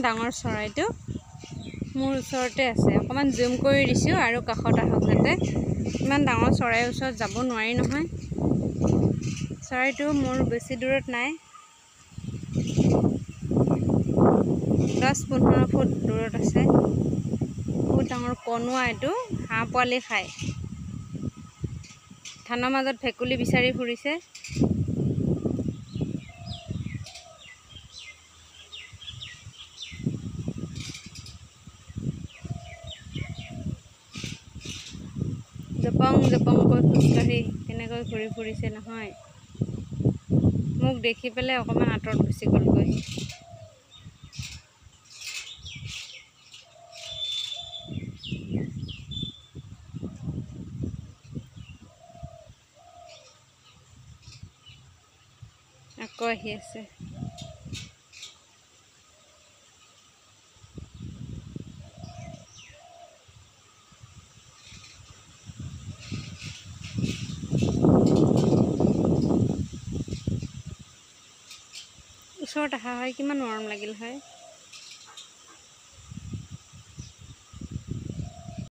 ডাঙৰ চৰাইটো মোৰ ওচৰতে আছে। অকণমান জুম কৰি দিছোঁ আৰু কাষত আহক যাতে। ইমান ডাঙৰ চৰাইৰ ওচৰত যাব নোৱাৰি নহয়। চৰাইটো মোৰ বেছি দূৰত নাই, 10-15 ফুট দূৰত আছে। বহুত ডাঙৰ কণুৱা এইটো, হাঁহ পোৱালি খায়। ধানৰ মাজত ভেকুলী বিচাৰি ফুৰিছে। জপং জপংকৈ খোজকাঢ়ি কেনেকৈ ঘূৰি ফুৰিছে নহয়। মোক দেখি পেলাই অকণমান আঁতৰত গুচি গ'লগৈ। আকৌ আহি আছে। ওচৰত অহা হয় কিমান মৰম লাগিল হয়।